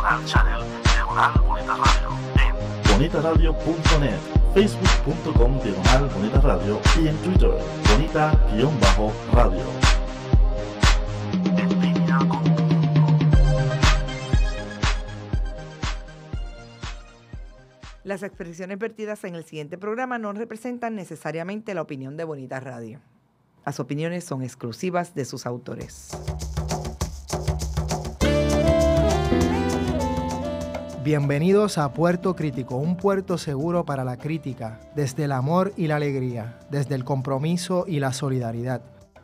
canal channel Diagonal Bonita Radio en bonitaradio.net, facebook.com/Bonita Radio y en Twitter, Bonita-Radio. En línea con tu mundo. Las expresiones vertidas en el siguiente programa no representan necesariamente la opinión de Bonita Radio. Las opiniones son exclusivas de sus autores. Bienvenidos a Puerto Crítico, un puerto seguro para la crítica, desde el amor y la alegría, desde el compromiso y la solidaridad.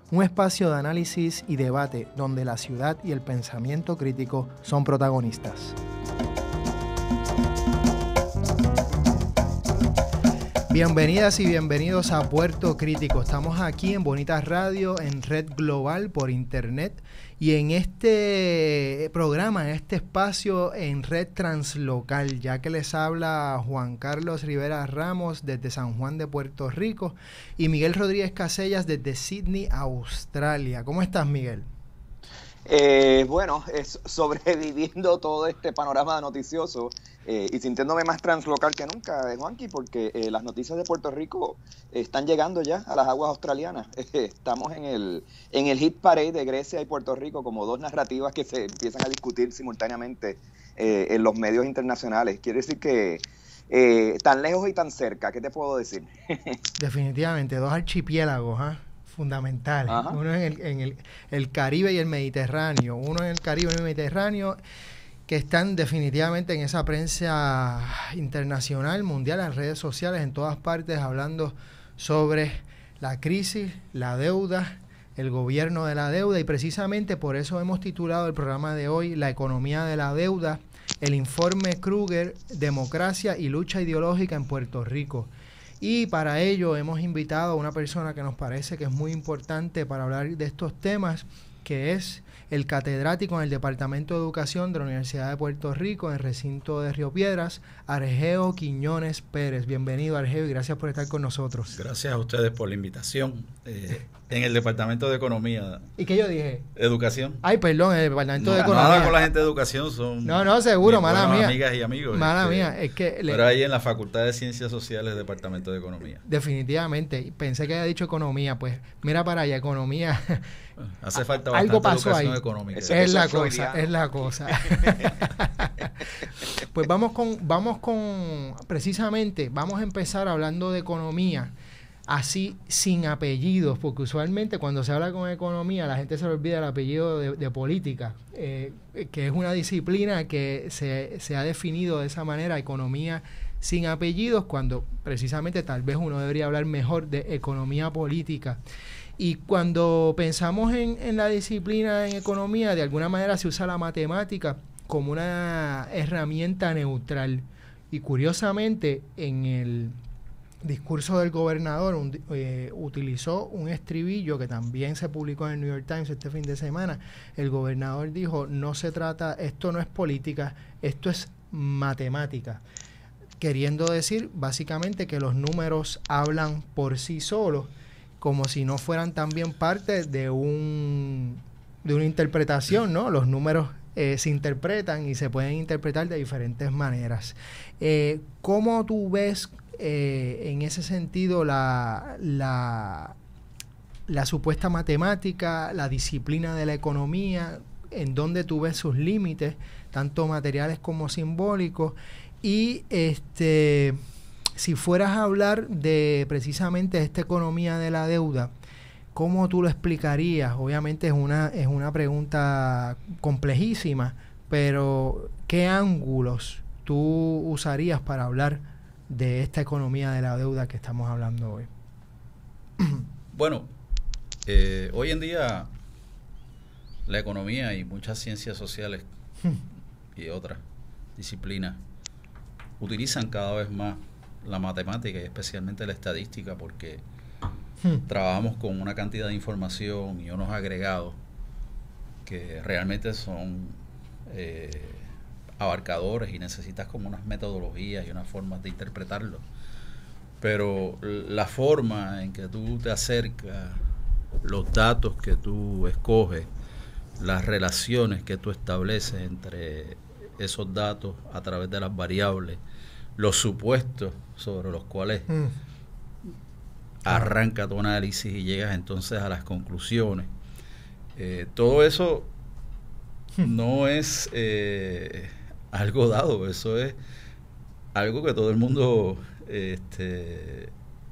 Un espacio de análisis y debate donde la ciudad y el pensamiento crítico son protagonistas. Bienvenidas y bienvenidos a Puerto Crítico. Estamos aquí en Bonita Radio, en Red Global por Internet y en este programa, en este espacio en Red Translocal, ya que les habla Juan Carlos Rivera Ramos desde San Juan de Puerto Rico y Miguel Rodríguez Casellas desde Sydney, Australia. ¿Cómo estás, Miguel? Bueno, sobreviviendo todo este panorama noticioso y sintiéndome más translocal que nunca, Juanqui, porque las noticias de Puerto Rico están llegando ya a las aguas australianas. Estamos en el hit parade de Grecia y Puerto Rico como dos narrativas que se empiezan a discutir simultáneamente en los medios internacionales. Quiere decir que tan lejos y tan cerca, ¿qué te puedo decir? Definitivamente, dos archipiélagos, fundamentales. Ajá. Uno en el Caribe y el Mediterráneo. Uno en el Caribe y el Mediterráneo que están definitivamente en esa prensa internacional, mundial, en redes sociales, en todas partes, hablando sobre la crisis, la deuda, el gobierno de la deuda, y precisamente por eso hemos titulado el programa de hoy La economía de la deuda, el informe Kruger, democracia y lucha ideológica en Puerto Rico. Y para ello hemos invitado a una persona que nos parece que es muy importante para hablar de estos temas, que es el catedrático en el Departamento de Educación de la Universidad de Puerto Rico, en el recinto de Río Piedras, Argeo Quiñones Pérez. Bienvenido, Argeo, y gracias por estar con nosotros. Gracias a ustedes por la invitación. En el Departamento de Economía. ¿Y qué yo dije? Educación. Ay, perdón, el Departamento de Economía. Nada con la gente de Educación, son no, seguro, mala mía. Amigas y amigos. Mala mía, es que... Pero ahí en la Facultad de Ciencias Sociales, Departamento de Economía. Definitivamente, pensé que había dicho Economía, pues mira para allá, Economía... Hace falta bastante algo pasó educación ahí. Económica. Es la cosa. Pues vamos con precisamente, vamos a empezar hablando de economía, así sin apellidos, porque usualmente cuando se habla con economía la gente se le olvida el apellido de política, que es una disciplina que se ha definido de esa manera, economía sin apellidos, cuando precisamente tal vez uno debería hablar mejor de economía política. Y cuando pensamos en la disciplina en economía, de alguna manera se usa la matemática como una herramienta neutral. Y curiosamente, en el discurso del gobernador utilizó un estribillo que también se publicó en el New York Times este fin de semana. El gobernador dijo, esto no es política, esto es matemática. Queriendo decir básicamente que los números hablan por sí solos, como si no fueran también parte de una interpretación, ¿no? Los números se interpretan y se pueden interpretar de diferentes maneras. ¿Cómo tú ves en ese sentido la supuesta matemática, la disciplina de la economía, en dónde tú ves sus límites, tanto materiales como simbólicos? Y si fueras a hablar de precisamente esta economía de la deuda, ¿cómo tú lo explicarías? Obviamente es una pregunta complejísima, pero ¿qué ángulos tú usarías para hablar de esta economía de la deuda que estamos hablando hoy? Bueno, hoy en día la economía y muchas ciencias sociales y otras disciplinas utilizan cada vez más la matemática y especialmente la estadística, porque trabajamos con una cantidad de información y unos agregados que realmente son abarcadores y necesitas como unas metodologías y unas formas de interpretarlo. Pero la forma en que tú te acercas, los datos que tú escoges, las relaciones que tú estableces entre esos datos a través de las variables, los supuestos sobre los cuales arranca tu análisis y llegas entonces a las conclusiones. Todo eso no es algo dado, eso es algo que todo el mundo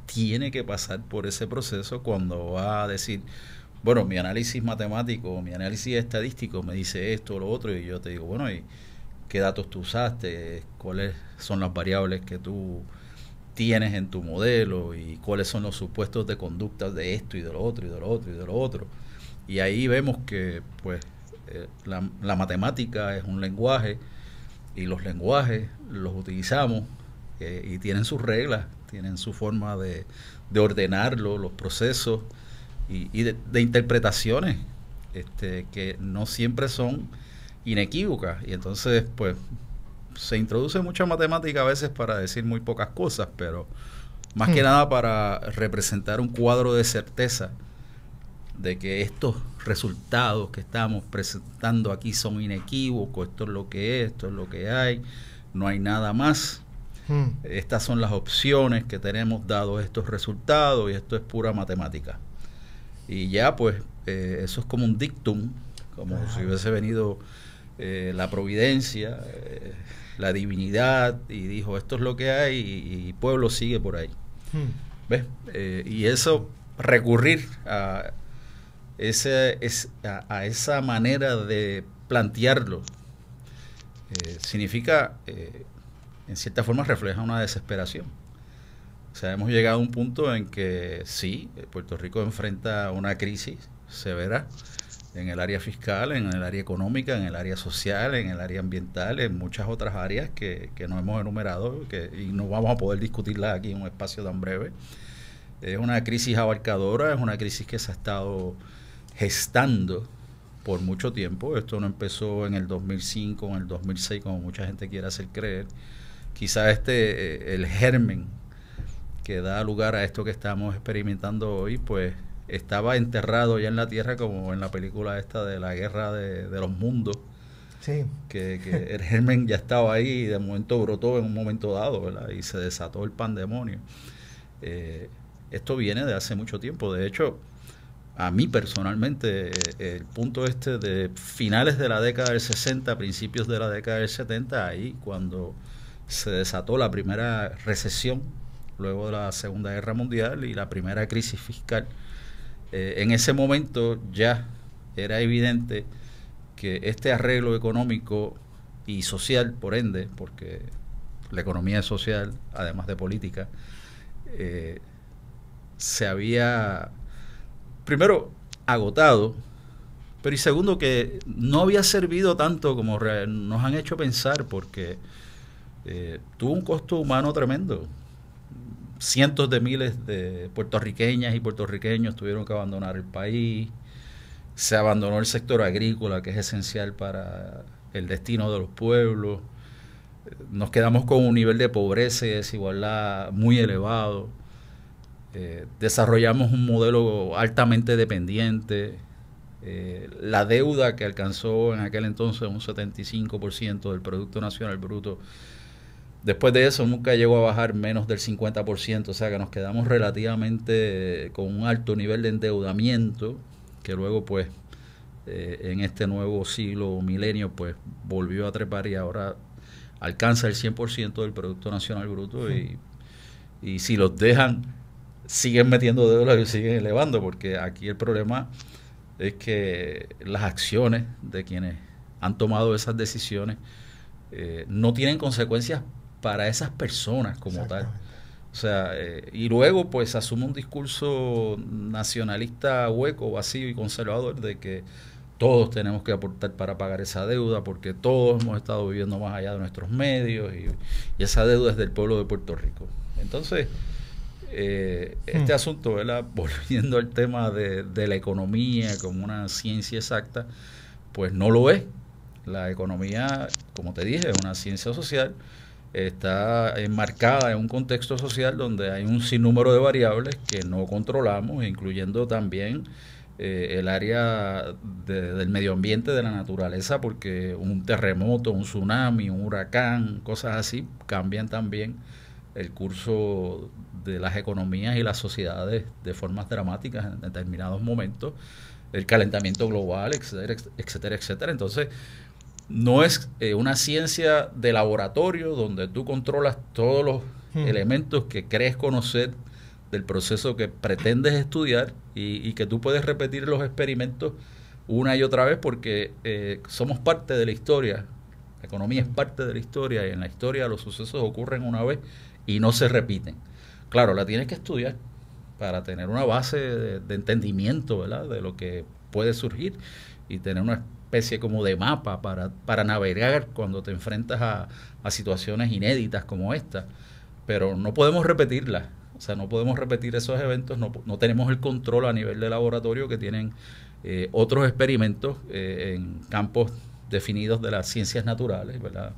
tiene que pasar por ese proceso cuando va a decir, bueno, mi análisis matemático, mi análisis estadístico me dice esto o lo otro, y yo te digo, bueno, ¿y qué datos tú usaste? ¿Cuáles son las variables que tú tienes en tu modelo? ¿Y cuáles son los supuestos de conducta de esto y de lo otro y de lo otro y de lo otro? Y ahí vemos que pues la matemática es un lenguaje, y los lenguajes los utilizamos y tienen sus reglas, tienen su forma de ordenarlo, los procesos y de interpretaciones que no siempre son inequívocas. Y entonces pues se introduce mucha matemática a veces para decir muy pocas cosas, pero más que nada para representar un cuadro de certeza de que estos resultados que estamos presentando aquí son inequívocos, esto es lo que es, esto es lo que hay, no hay nada más. Estas son las opciones que tenemos dados estos resultados, y esto es pura matemática. Y ya pues eso es como un dictum, como si hubiese venido la providencia, la divinidad, y dijo esto es lo que hay, y pueblo sigue por ahí. ¿Ves? Y eso, recurrir a esa manera de plantearlo significa, en cierta forma refleja una desesperación. O sea, hemos llegado a un punto en que sí, Puerto Rico enfrenta una crisis severa en el área fiscal, en el área económica, en el área social, en el área ambiental, en muchas otras áreas que no hemos enumerado y no vamos a poder discutirlas aquí en un espacio tan breve. Es una crisis abarcadora, es una crisis que se ha estado gestando por mucho tiempo. Esto no empezó en el 2005 o en el 2006, como mucha gente quiere hacer creer. Quizás el germen que da lugar a esto que estamos experimentando hoy, pues estaba enterrado ya en la tierra, como en la película esta de la guerra de los mundos. Sí. Que el germen ya estaba ahí y de momento brotó en un momento dado, ¿verdad? Y se desató el pandemonio. Esto viene de hace mucho tiempo. De hecho, a mí personalmente, el punto de finales de la década del 60, principios de la década del 70, ahí cuando se desató la primera recesión luego de la Segunda Guerra Mundial y la primera crisis fiscal, en ese momento ya era evidente que este arreglo económico y social, por ende, porque la economía es social, además de política, se había, primero, agotado, pero y segundo, que no había servido tanto como nos han hecho pensar, porque tuvo un costo humano tremendo. Cientos de miles de puertorriqueñas y puertorriqueños tuvieron que abandonar el país. Se abandonó el sector agrícola, que es esencial para el destino de los pueblos. Nos quedamos con un nivel de pobreza y desigualdad muy elevado. Desarrollamos un modelo altamente dependiente. La deuda, que alcanzó en aquel entonces un 75% del Producto Nacional Bruto, después de eso nunca llegó a bajar menos del 50%, o sea que nos quedamos relativamente con un alto nivel de endeudamiento, que luego pues en este nuevo siglo o milenio pues volvió a trepar y ahora alcanza el 100% del Producto Nacional Bruto. Y si los dejan, siguen metiendo deuda y siguen elevando, porque aquí el problema es que las acciones de quienes han tomado esas decisiones no tienen consecuencias para esas personas como tal. O sea, y luego pues asume un discurso nacionalista hueco, vacío y conservador de que todos tenemos que aportar para pagar esa deuda, porque todos hemos estado viviendo más allá de nuestros medios, y esa deuda es del pueblo de Puerto Rico. Entonces, este asunto, ¿verdad?, volviendo al tema de la economía como una ciencia exacta, pues no lo es. La economía, como te dije, es una ciencia social, está enmarcada en un contexto social donde hay un sinnúmero de variables que no controlamos, incluyendo también el área del medio ambiente, de la naturaleza, porque un terremoto, un tsunami, un huracán, cosas así, cambian también el curso de las economías y las sociedades de formas dramáticas en determinados momentos, el calentamiento global, etcétera, etcétera, etcétera. Entonces, no es una ciencia de laboratorio donde tú controlas todos los elementos que crees conocer del proceso que pretendes estudiar y que tú puedes repetir los experimentos una y otra vez porque somos parte de la historia. La economía es parte de la historia y en la historia los sucesos ocurren una vez y no se repiten. Claro, la tienes que estudiar para tener una base de entendimiento, ¿verdad?, de lo que puede surgir y tener una especie como de mapa para navegar cuando te enfrentas a situaciones inéditas como esta. Pero no podemos repetirlas. O sea, no podemos repetir esos eventos, no tenemos el control a nivel de laboratorio que tienen otros experimentos en campos definidos de las ciencias naturales, ¿verdad?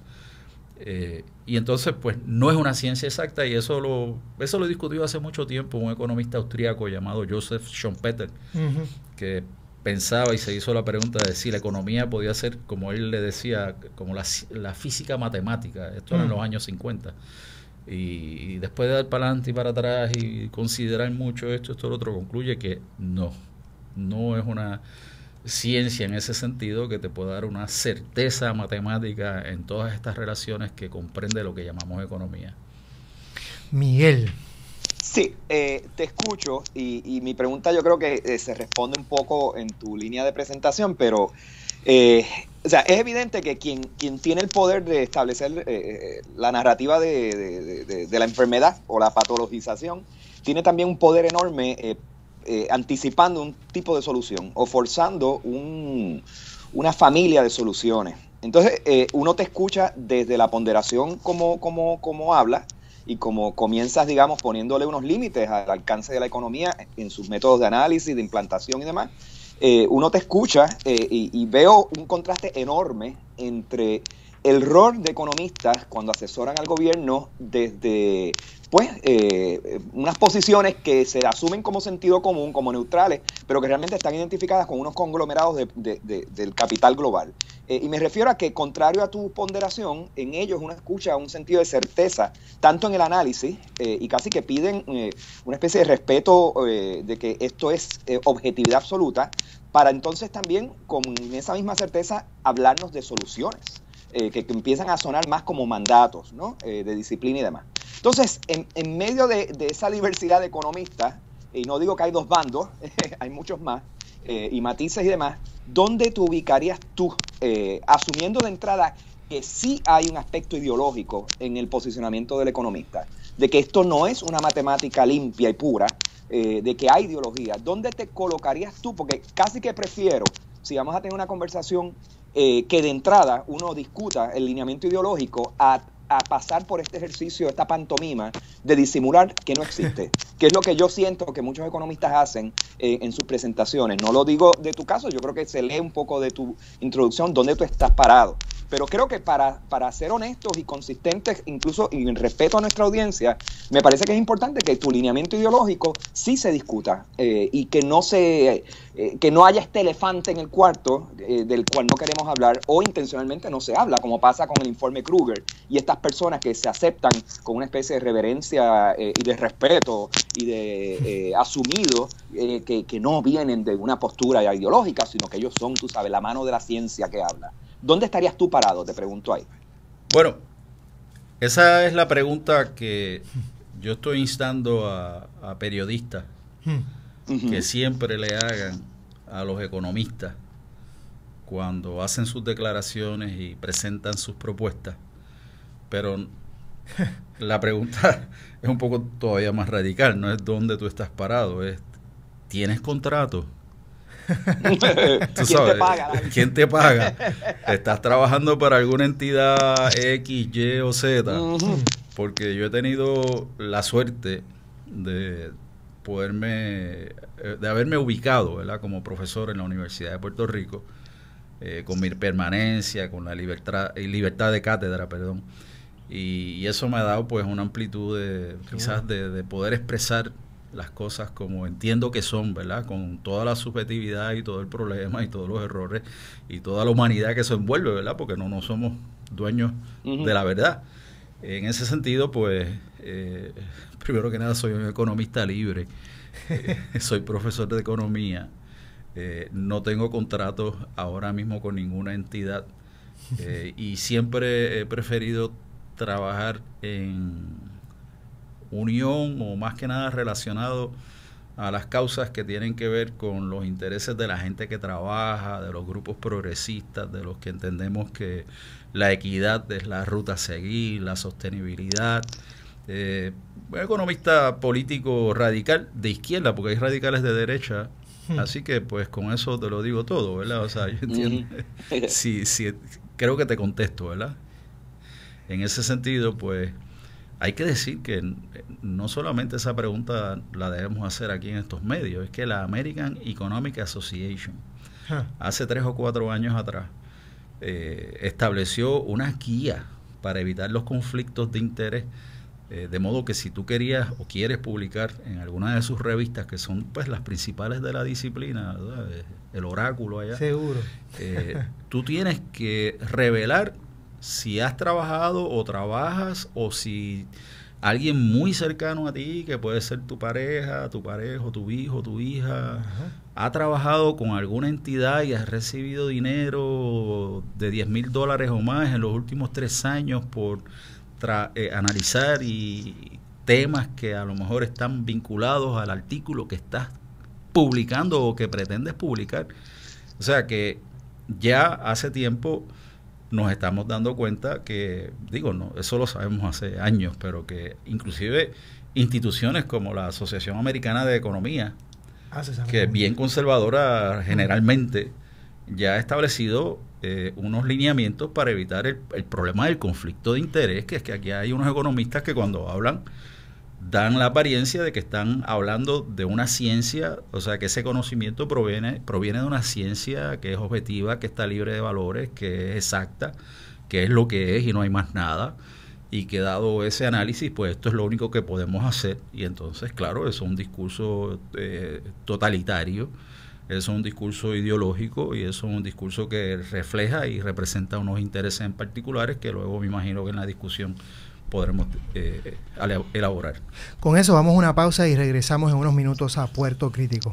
Y entonces, pues, no es una ciencia exacta y eso lo discutió hace mucho tiempo un economista austríaco llamado Joseph Schumpeter, que pensaba y se hizo la pregunta de si la economía podía ser, como él le decía, como la física matemática. Esto era en los años 50. Y después de dar para adelante y para atrás y considerar mucho esto, lo otro, concluye que no es una ciencia en ese sentido que te pueda dar una certeza matemática en todas estas relaciones que comprende lo que llamamos economía. Miguel. Sí, te escucho y mi pregunta yo creo que se responde un poco en tu línea de presentación, pero o sea, es evidente que quien tiene el poder de establecer la narrativa de la enfermedad o la patologización, tiene también un poder enorme anticipando un tipo de solución o forzando una familia de soluciones. Entonces, uno te escucha desde la ponderación como habla y como comienzas, digamos, poniéndole unos límites al alcance de la economía en sus métodos de análisis, de implantación y demás. Uno te escucha y veo un contraste enorme entre el rol de economistas cuando asesoran al gobierno desde pues unas posiciones que se asumen como sentido común, como neutrales, pero que realmente están identificadas con unos conglomerados del capital global. Y me refiero a que, contrario a tu ponderación, en ellos uno escucha un sentido de certeza, tanto en el análisis, y casi que piden una especie de respeto de que esto es objetividad absoluta, para entonces también, con esa misma certeza, hablarnos de soluciones, que empiezan a sonar más como mandatos, ¿no? De disciplina y demás. Entonces, en medio de esa diversidad de economistas, y no digo que hay dos bandos, hay muchos más, y matices y demás, ¿dónde te ubicarías tú, asumiendo de entrada que sí hay un aspecto ideológico en el posicionamiento del economista, de que esto no es una matemática limpia y pura, de que hay ideología? ¿Dónde te colocarías tú? Porque casi que prefiero, si vamos a tener una conversación, que de entrada uno discuta el lineamiento ideológico a pasar por este ejercicio, esta pantomima de disimular que no existe, que es lo que yo siento que muchos economistas hacen en sus presentaciones. No lo digo de tu caso, yo creo que se lee un poco de tu introducción dónde tú estás parado. Pero creo que para ser honestos y consistentes, incluso y en respeto a nuestra audiencia, me parece que es importante que tu lineamiento ideológico sí se discuta y que no haya este elefante en el cuarto del cual no queremos hablar o intencionalmente no se habla, como pasa con el informe Kruger y estas personas que se aceptan con una especie de reverencia y de respeto y de asumido que no vienen de una postura ideológica, sino que ellos son, tú sabes, la mano de la ciencia que habla. ¿Dónde estarías tú parado? Te pregunto ahí. Bueno, esa es la pregunta que yo estoy instando a periodistas que siempre le hagan a los economistas cuando hacen sus declaraciones y presentan sus propuestas. Pero la pregunta es un poco todavía más radical. No es dónde tú estás parado, es ¿tienes contrato? ¿Tú sabes? ¿Quién te paga? ¿Estás trabajando para alguna entidad X, Y o Z? Porque yo he tenido la suerte de haberme ubicado, ¿verdad?, como profesor en la Universidad de Puerto Rico, con mi permanencia, con la libertad de cátedra, y eso me ha dado pues una amplitud quizás de poder expresar las cosas como entiendo que son, ¿verdad? Con toda la subjetividad y todo el problema y todos los errores y toda la humanidad que se envuelve, ¿verdad? Porque no somos dueños de la verdad. En ese sentido, pues, primero que nada soy un economista libre, soy profesor de economía, no tengo contratos ahora mismo con ninguna entidad y siempre he preferido trabajar en unión o más que nada relacionado a las causas que tienen que ver con los intereses de la gente que trabaja, de los grupos progresistas, de los que entendemos que la equidad es la ruta a seguir, la sostenibilidad. Un economista político radical de izquierda, porque hay radicales de derecha, así que pues con eso te lo digo todo, ¿verdad? O sea, yo entiendo, sí, creo que te contesto, ¿verdad? En ese sentido, pues hay que decir que no solamente esa pregunta la debemos hacer aquí en estos medios, es que la American Economic Association hace 3 o 4 años atrás estableció una guía para evitar los conflictos de interés, de modo que si tú querías o quieres publicar en alguna de sus revistas, que son pues las principales de la disciplina, ¿verdad? El oráculo allá, seguro, tú tienes que revelar si has trabajado o trabajas, o si alguien muy cercano a ti, que puede ser tu pareja, tu pareja, tu hijo, tu hija, ha trabajado con alguna entidad y has recibido dinero de $10,000 o más en los últimos 3 años por analizar y temas que a lo mejor están vinculados al artículo que estás publicando o que pretendes publicar. O sea que ya hace tiempo nos estamos dando cuenta que, digo, no, eso lo sabemos hace años, pero que inclusive instituciones como la Asociación Americana de Economía, que es bien conservadora generalmente, ya ha establecido unos lineamientos para evitar el problema del conflicto de interés, que es que aquí hay unos economistas que cuando hablan dan la apariencia de que están hablando de una ciencia, o sea, que ese conocimiento proviene de una ciencia que es objetiva, que está libre de valores, que es exacta, que es lo que es y no hay más nada, y que dado ese análisis, pues esto es lo único que podemos hacer. Y entonces, claro, eso es un discurso totalitario, eso es un discurso ideológico y eso es un discurso que refleja y representa unos intereses en particulares que luego me imagino que en la discusión podremos elaborar. Con eso vamos a una pausa y regresamos en unos minutos a Puerto Crítico.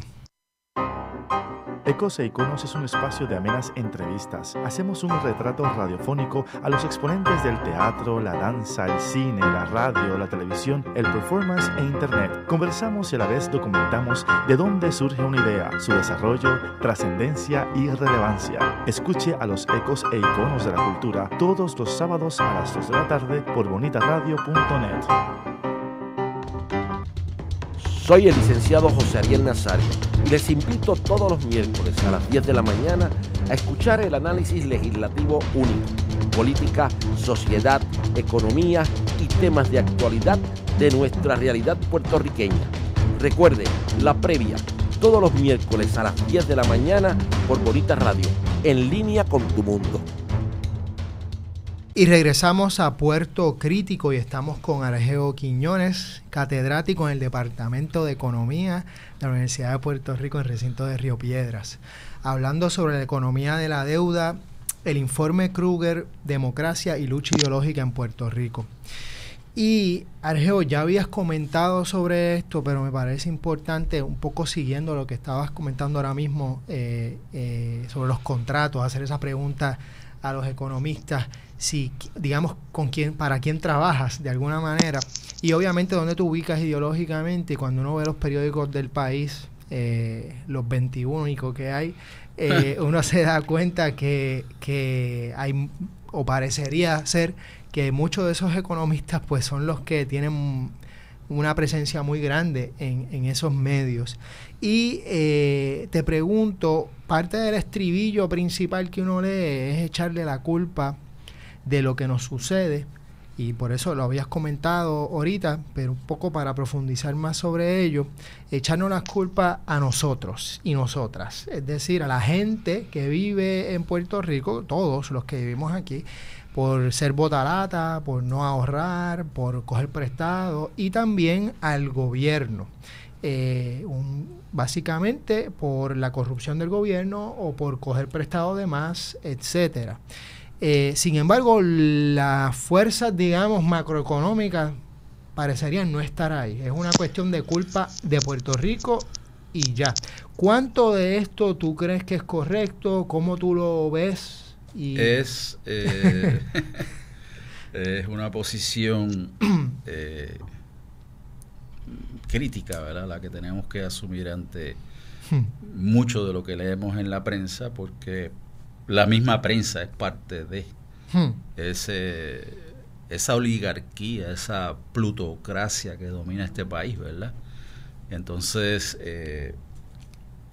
Ecos e Iconos es un espacio de amenas entrevistas. Hacemos un retrato radiofónico a los exponentes del teatro, la danza, el cine, la radio, la televisión, el performance e internet. Conversamos y a la vez documentamos de dónde surge una idea, su desarrollo, trascendencia y relevancia. Escuche a los Ecos e Iconos de la Cultura todos los sábados a las 2 de la tarde por bonitaradio.net. Soy el licenciado José Ariel Nazario y les invito todos los miércoles a las 10 de la mañana a escuchar el análisis legislativo único, política, sociedad, economía y temas de actualidad de nuestra realidad puertorriqueña. Recuerde, la previa, todos los miércoles a las 10 de la mañana por Bonita Radio, en línea con tu mundo. Y regresamos a Puerto Crítico y estamos con Argeo Quiñones, catedrático en el Departamento de Economía de la Universidad de Puerto Rico en el recinto de Río Piedras, hablando sobre la economía de la deuda, el informe Kruger, democracia y lucha ideológica en Puerto Rico. Y Argeo, ya habías comentado sobre esto, pero me parece importante, un poco siguiendo lo que estabas comentando ahora mismo sobre los contratos, hacer esa pregunta a los economistas, si, digamos, para quién trabajas de alguna manera, y obviamente dónde te ubicas ideológicamente. Y cuando uno ve los periódicos del país, los 21 que hay, uno se da cuenta que hay, o parecería ser, que muchos de esos economistas pues son los que tienen una presencia muy grande en esos medios. Y te pregunto, parte del estribillo principal que uno lee es echarle la culpa de lo que nos sucede, y por eso lo habías comentado ahorita, pero un poco para profundizar más sobre ello, echarnos las culpas a nosotros y nosotras, es decir, a la gente que vive en Puerto Rico, todos los que vivimos aquí, por ser botalata, por no ahorrar, por coger prestado, y también al gobierno, básicamente por la corrupción del gobierno o por coger prestado de más, etcétera. Sin embargo, las fuerzas, digamos, macroeconómicas parecerían no estar ahí. Es una cuestión de culpa de Puerto Rico y ya. ¿Cuánto de esto tú crees que es correcto? ¿Cómo tú lo ves? Es una posición crítica, ¿verdad? La que tenemos que asumir ante mucho de lo que leemos en la prensa, porque la misma prensa es parte de esa oligarquía, esa plutocracia que domina este país, ¿verdad? Entonces,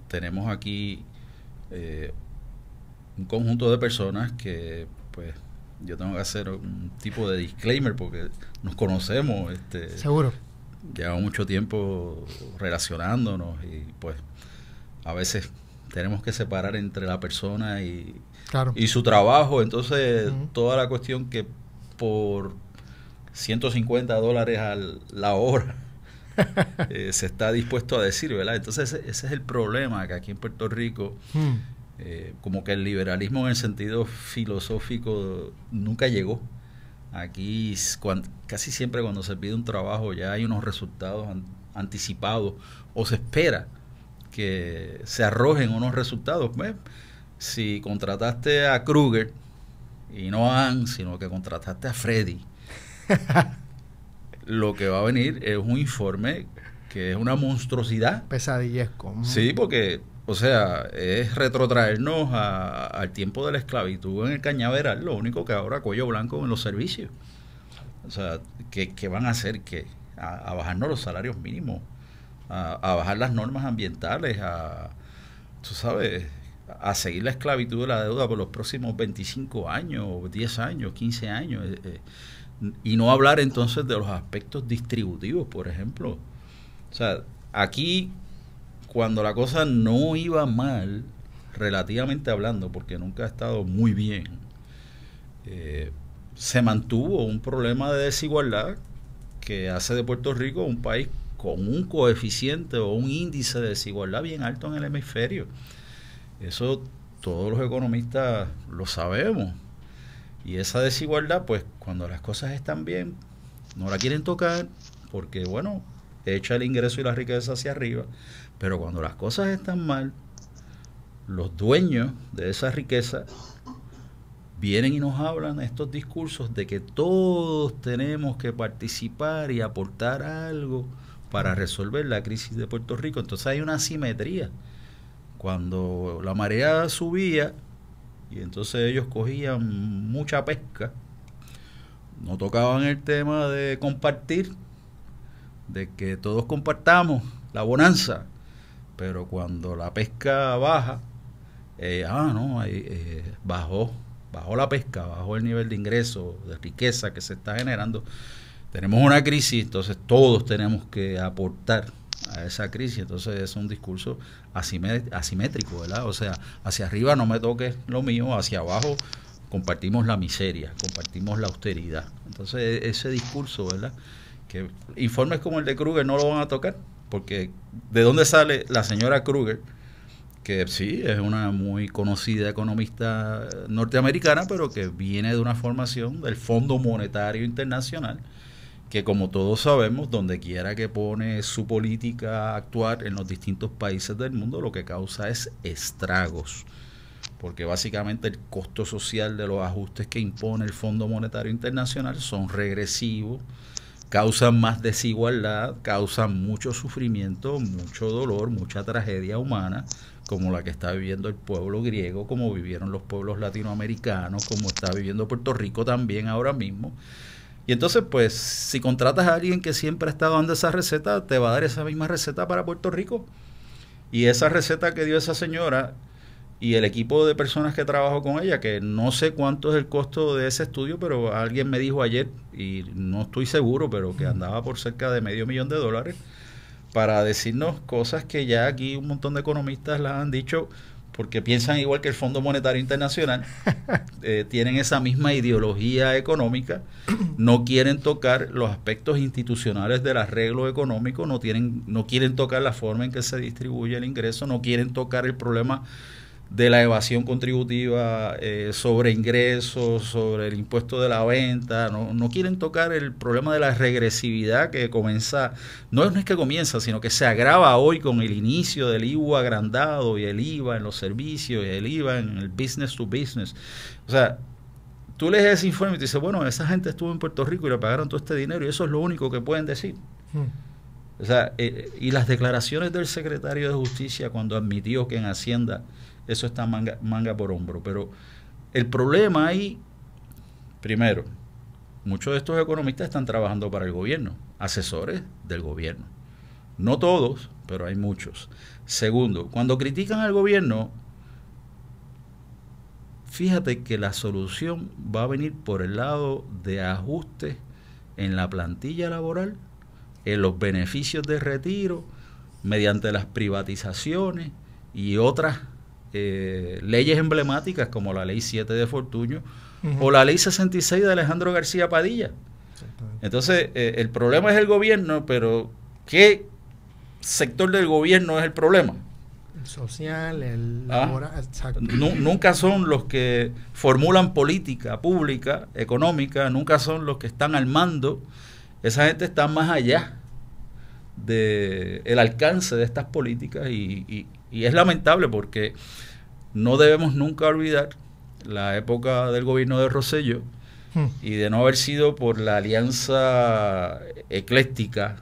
tenemos aquí un conjunto de personas que, pues, yo tengo que hacer un tipo de disclaimer porque nos conocemos. Seguro. Llevamos mucho tiempo relacionándonos y, pues, a veces tenemos que separar entre la persona y su trabajo. Entonces, toda la cuestión que por $150 a la hora se está dispuesto a decir, ¿verdad? Entonces, ese es el problema, que aquí en Puerto Rico, como que el liberalismo en el sentido filosófico nunca llegó. Aquí casi siempre cuando se pide un trabajo ya hay unos resultados anticipados o se espera que se arrojen unos resultados. ¿Ves? Si contrataste a Kruger y no a Ann, sino que contrataste a Freddy, lo que va a venir es un informe que es una monstruosidad. Pesadillesco. Sí, porque, o sea, es retrotraernos al tiempo de la esclavitud en el cañaveral, lo único que ahora cuello blanco en los servicios. O sea, ¿qué van a hacer? A bajarnos los salarios mínimos, a bajar las normas ambientales, tú sabes, a seguir la esclavitud de la deuda por los próximos 25 años, 10 años, 15 años. Y no hablar entonces de los aspectos distributivos, por ejemplo. O sea, aquí, cuando la cosa no iba mal, relativamente hablando, porque nunca ha estado muy bien, se mantuvo un problema de desigualdad que hace de Puerto Rico un país con un coeficiente o un índice de desigualdad bien alto en el hemisferio. Eso todos los economistas lo sabemos. Y esa desigualdad, pues, cuando las cosas están bien, no la quieren tocar porque, bueno, echa el ingreso y la riqueza hacia arriba. Pero cuando las cosas están mal, los dueños de esa riqueza vienen y nos hablan estos discursos de que todos tenemos que participar y aportar algo para resolver la crisis de Puerto Rico. Entonces hay una asimetría. Cuando la marea subía y entonces ellos cogían mucha pesca, no tocaban el tema de compartir, de que todos compartamos la bonanza, pero cuando la pesca baja, bajó la pesca, bajó el nivel de ingreso, de riqueza que se está generando, tenemos una crisis, entonces todos tenemos que aportar a esa crisis. Entonces es un discurso asimétrico, ¿verdad? O sea, hacia arriba no me toques lo mío, hacia abajo compartimos la miseria, compartimos la austeridad. Entonces ese discurso, ¿verdad? Que informes como el de Kruger no lo van a tocar, porque ¿de dónde sale la señora Kruger? Que sí, es una muy conocida economista norteamericana, pero que viene de una formación del Fondo Monetario Internacional, que como todos sabemos, donde quiera que pone su política a actuar en los distintos países del mundo, lo que causa es estragos, porque básicamente el costo social de los ajustes que impone el Fondo Monetario Internacional son regresivos, causan más desigualdad, causan mucho sufrimiento, mucho dolor, mucha tragedia humana, como la que está viviendo el pueblo griego, como vivieron los pueblos latinoamericanos, como está viviendo Puerto Rico también ahora mismo. Y entonces, pues, si contratas a alguien que siempre está dando esa receta, te va a dar esa misma receta para Puerto Rico. Y esa receta que dio esa señora y el equipo de personas que trabajó con ella, que no sé cuánto es el costo de ese estudio, pero alguien me dijo ayer, y no estoy seguro, pero que andaba por cerca de $500,000, para decirnos cosas que ya aquí un montón de economistas las han dicho porque piensan igual que el Fondo Monetario Internacional, tienen esa misma ideología económica, no quieren tocar los aspectos institucionales del arreglo económico, no quieren tocar la forma en que se distribuye el ingreso, no quieren tocar el problema de la evasión contributiva sobre ingresos, sobre el impuesto de la venta, no quieren tocar el problema de la regresividad que comienza, no es que comienza, sino que se agrava hoy con el inicio del IVA agrandado y el IVA en los servicios y el IVA en el business to business. O sea, tú lees ese informe y te dices, bueno, esa gente estuvo en Puerto Rico y le pagaron todo este dinero y eso es lo único que pueden decir. O sea, y las declaraciones del secretario de Justicia cuando admitió que en Hacienda eso está manga por hombro. Pero el problema ahí, primero, muchos de estos economistas están trabajando para el gobierno, asesores del gobierno. No todos, pero hay muchos. Segundo, cuando critican al gobierno, fíjate que la solución va a venir por el lado de ajustes en la plantilla laboral, en los beneficios de retiro, mediante las privatizaciones y otras leyes emblemáticas como la Ley 7 de Fortuño o la Ley 66 de Alejandro García Padilla. Entonces, el problema es el gobierno, pero ¿qué sector del gobierno es el problema? El social, el laboral, exacto. Nunca son los que formulan política pública, económica, nunca son los que están al mando. Esa gente está más allá del alcance de estas políticas y es lamentable porque no debemos nunca olvidar la época del gobierno de Rosselló y de no haber sido por la alianza ecléctica,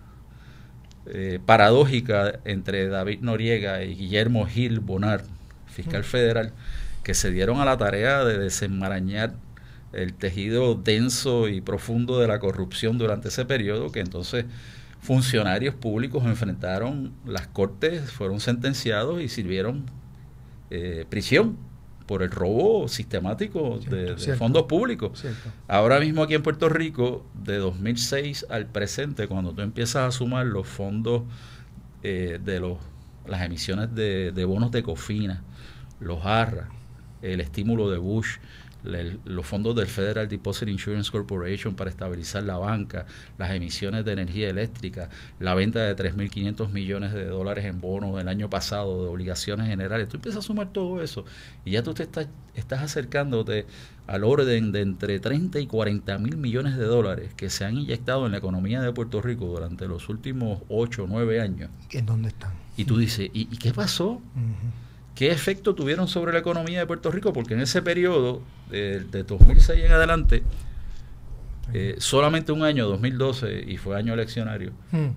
paradójica entre David Noriega y Guillermo Gil Bonar, fiscal federal, que se dieron a la tarea de desenmarañar el tejido denso y profundo de la corrupción durante ese periodo, que entonces funcionarios públicos enfrentaron las cortes, fueron sentenciados y sirvieron prisión por el robo sistemático de fondos públicos. Ahora mismo aquí en Puerto Rico, de 2006 al presente, cuando tú empiezas a sumar los fondos las emisiones de bonos de Cofina, los ARRA, el estímulo de Bush, los fondos del Federal Deposit Insurance Corporation para estabilizar la banca, las emisiones de energía eléctrica, la venta de 3.500 millones de dólares en bonos el año pasado de obligaciones generales. Tú empiezas a sumar todo eso y ya tú te estás acercándote al orden de entre 30 y 40 mil millones de dólares que se han inyectado en la economía de Puerto Rico durante los últimos 8 o 9 años. ¿En dónde están? Y tú dices, ¿y qué pasó? ¿Qué efecto tuvieron sobre la economía de Puerto Rico? Porque en ese periodo, de 2006 en adelante, solamente un año, 2012, y fue año eleccionario,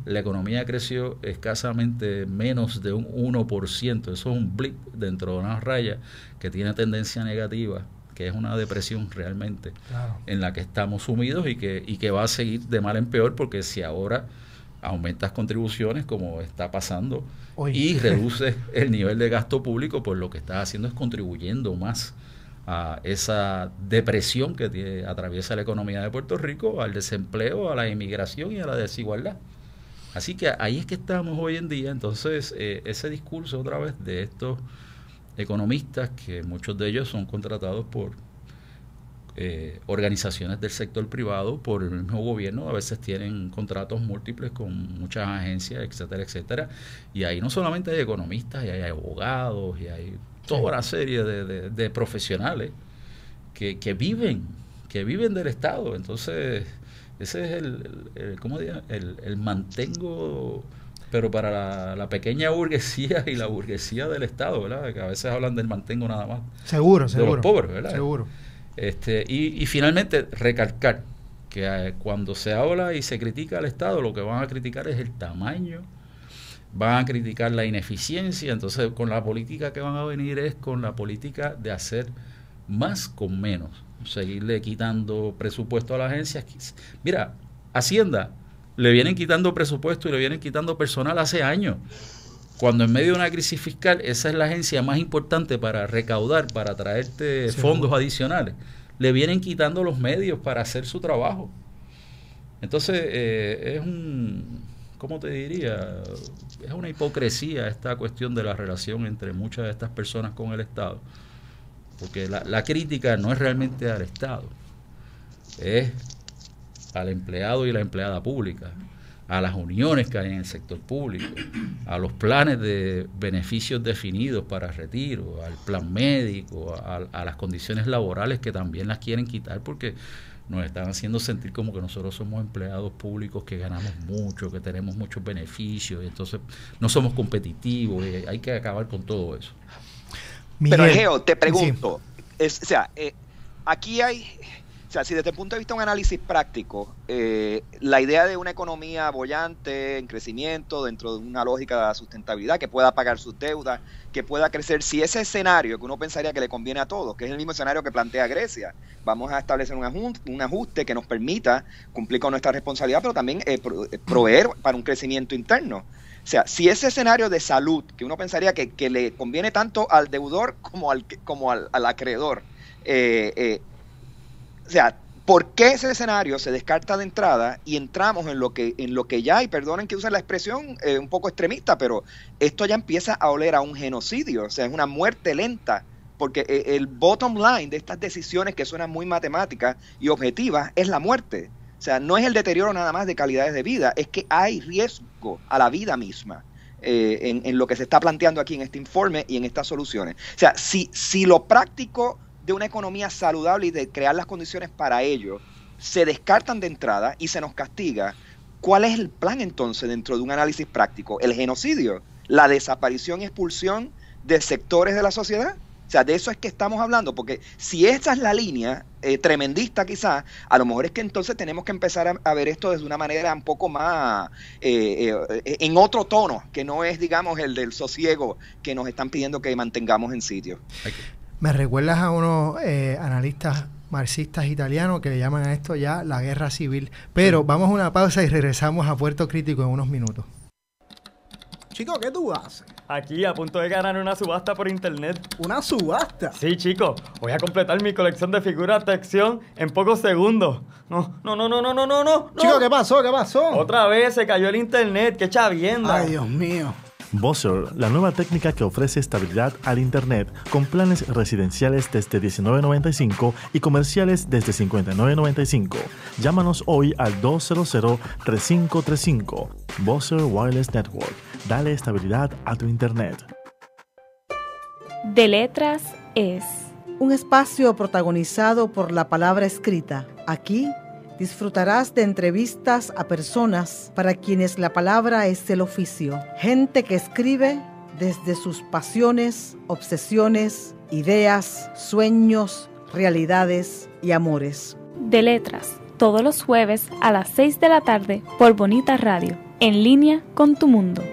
la economía creció escasamente menos de un 1%. Eso es un blip dentro de una raya que tiene tendencia negativa, que es una depresión realmente en la que estamos sumidos y que va a seguir de mal en peor, porque si ahora aumentas contribuciones como está pasando y reduces el nivel de gasto público, pues lo que estás haciendo es contribuyendo más a esa depresión que atraviesa la economía de Puerto Rico, al desempleo, a la inmigración y a la desigualdad. Así que ahí es que estamos hoy en día. Entonces, ese discurso otra vez de estos economistas, que muchos de ellos son contratados por organizaciones del sector privado, por el mismo gobierno, a veces tienen contratos múltiples con muchas agencias, etcétera, etcétera, y ahí no solamente hay economistas, y hay abogados, y hay toda una serie de profesionales que viven del Estado. Entonces, ese es el mantengo, pero para la pequeña burguesía y la burguesía del Estado, ¿verdad? Que a veces hablan del mantengo nada más. Seguro. De los pobres, ¿verdad? Seguro. Y finalmente recalcar que cuando se habla y se critica al Estado, lo que van a criticar es el tamaño, van a criticar la ineficiencia. Entonces, con la política que van a venir es con la política de hacer más con menos, seguirle quitando presupuesto a las agencias. Mira, Hacienda le vienen quitando presupuesto y le vienen quitando personal hace años, cuando en medio de una crisis fiscal esa es la agencia más importante para recaudar, para traerte fondos adicionales. Le vienen quitando los medios para hacer su trabajo. Entonces, es un ¿cómo te diría? Es una hipocresía esta cuestión de la relación entre muchas de estas personas con el Estado, porque la crítica no es realmente al Estado, es al empleado y la empleada pública, a las uniones que hay en el sector público, a los planes de beneficios definidos para retiro, al plan médico, a las condiciones laborales que también las quieren quitar porque nos están haciendo sentir como que nosotros somos empleados públicos que ganamos mucho, que tenemos muchos beneficios, y entonces no somos competitivos, y hay que acabar con todo eso. Pero Egeo, te pregunto, sí. Aquí hay, si desde el punto de vista de un análisis práctico, la idea de una economía boyante, en crecimiento, dentro de una lógica de sustentabilidad, que pueda pagar sus deudas, que pueda crecer, si ese escenario que uno pensaría que le conviene a todos, que es el mismo escenario que plantea Grecia, vamos a establecer un ajuste que nos permita cumplir con nuestra responsabilidad, pero también proveer para un crecimiento interno. O sea, si ese escenario de salud, que uno pensaría que le conviene tanto al deudor como al acreedor, o sea, ¿por qué ese escenario se descarta de entrada y entramos en lo que ya, y perdonen que use la expresión un poco extremista, pero esto ya empieza a oler a un genocidio, o sea, es una muerte lenta, porque el bottom line de estas decisiones que suenan muy matemáticas y objetivas es la muerte. O sea, no es el deterioro nada más de calidades de vida, es que hay riesgo a la vida misma en lo que se está planteando aquí en este informe y en estas soluciones. O sea, si lo práctico de una economía saludable y de crear las condiciones para ello se descartan de entrada y se nos castiga, ¿cuál es el plan entonces dentro de un análisis práctico? ¿El genocidio? ¿La desaparición y expulsión de sectores de la sociedad? O sea, de eso es que estamos hablando, porque si esa es la línea tremendista quizás, a lo mejor es que entonces tenemos que empezar a ver esto desde una manera un poco más, en otro tono, que no es, digamos, el del sosiego que nos están pidiendo que mantengamos en sitio. Me recuerdas a unos analistas marxistas italianos que le llaman a esto ya la guerra civil. Pero vamos a una pausa y regresamos a Puerto Crítico en unos minutos. Chico, ¿qué tú haces? Aquí, a punto de ganar una subasta por internet. ¿Una subasta? Sí, chico. Voy a completar mi colección de figuras de acción en pocos segundos. No. Chico, ¿qué pasó? ¿Qué pasó? Otra vez se cayó el internet. ¡Qué chavienda! Ay, Dios mío. Buzzer, la nueva técnica que ofrece estabilidad al Internet con planes residenciales desde $19.95 y comerciales desde $59.95. Llámanos hoy al 200-3535. Buzzer Wireless Network. Dale estabilidad a tu Internet. De Letras es un espacio protagonizado por la palabra escrita. Aquí disfrutarás de entrevistas a personas para quienes la palabra es el oficio. Gente que escribe desde sus pasiones, obsesiones, ideas, sueños, realidades y amores. De Letras, todos los jueves a las 6 de la tarde por Bonita Radio, en línea con tu mundo.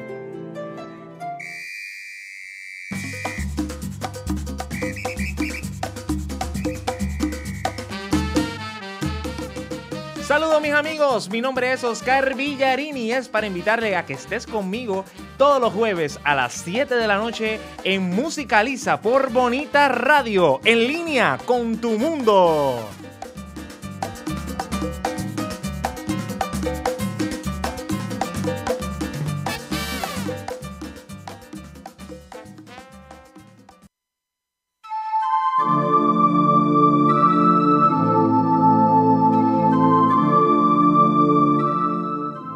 Saludos mis amigos, mi nombre es Oscar Villarini y es para invitarle a que estés conmigo todos los jueves a las 7 de la noche en Musicaliza por Bonita Radio, en línea con tu mundo.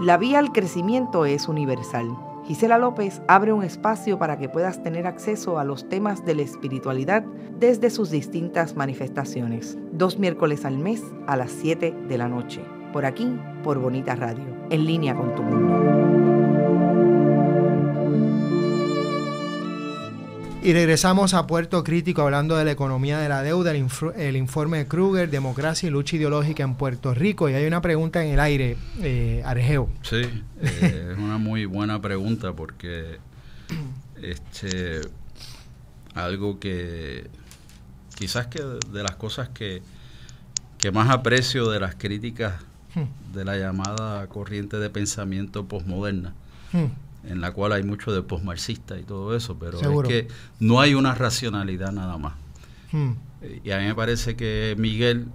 La vía al crecimiento es universal. Gisela López abre un espacio para que puedas tener acceso a los temas de la espiritualidad desde sus distintas manifestaciones. 2 miércoles al mes a las 7 de la noche. Por aquí, por Bonita Radio, en línea con tu mundo. Y regresamos a Puerto Crítico hablando de la economía de la deuda, el informe de Kruger, democracia y lucha ideológica en Puerto Rico. Y hay una pregunta en el aire, Argeo. Sí, es una muy buena pregunta porque algo que quizás que de las cosas que más aprecio de las críticas de la llamada corriente de pensamiento posmoderna, en la cual hay mucho de posmarxista y todo eso, pero ¿seguro? Es que no hay una racionalidad nada más. Y a mí me parece que Miguel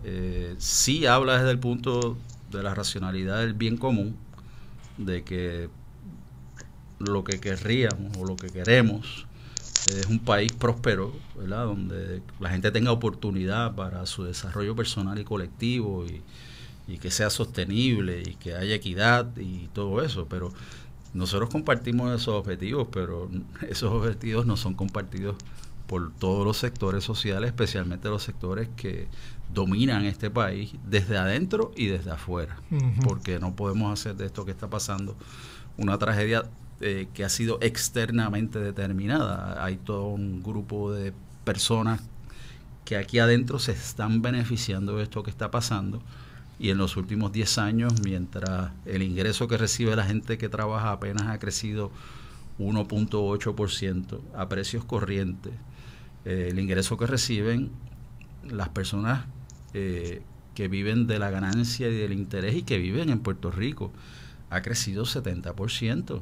sí habla desde el punto de la racionalidad del bien común, de que lo que querríamos o lo que queremos es un país próspero, ¿verdad? Donde la gente tenga oportunidad para su desarrollo personal y colectivo y que sea sostenible y que haya equidad y todo eso, pero nosotros compartimos esos objetivos, pero esos objetivos no son compartidos por todos los sectores sociales, especialmente los sectores que dominan este país desde adentro y desde afuera, porque no podemos hacer de esto que está pasando una tragedia que ha sido externamente determinada. Hay todo un grupo de personas que aquí adentro se están beneficiando de esto que está pasando, y en los últimos 10 años, mientras el ingreso que recibe la gente que trabaja apenas ha crecido 1.8% a precios corrientes, el ingreso que reciben las personas que viven de la ganancia y del interés y que viven en Puerto Rico ha crecido 70%,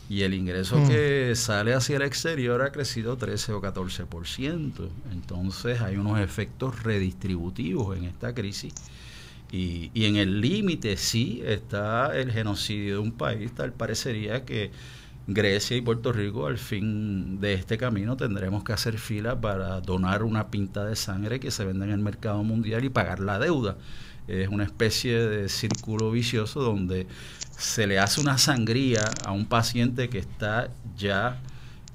y el ingreso que sale hacia el exterior ha crecido 13 o 14%. Entonces hay unos efectos redistributivos en esta crisis, y en el límite sí está el genocidio de un país. Tal parecería que Grecia y Puerto Rico, al fin de este camino, tendremos que hacer fila para donar una pinta de sangre que se venda en el mercado mundial y pagar la deuda. Es una especie de círculo vicioso donde se le hace una sangría a un paciente que está ya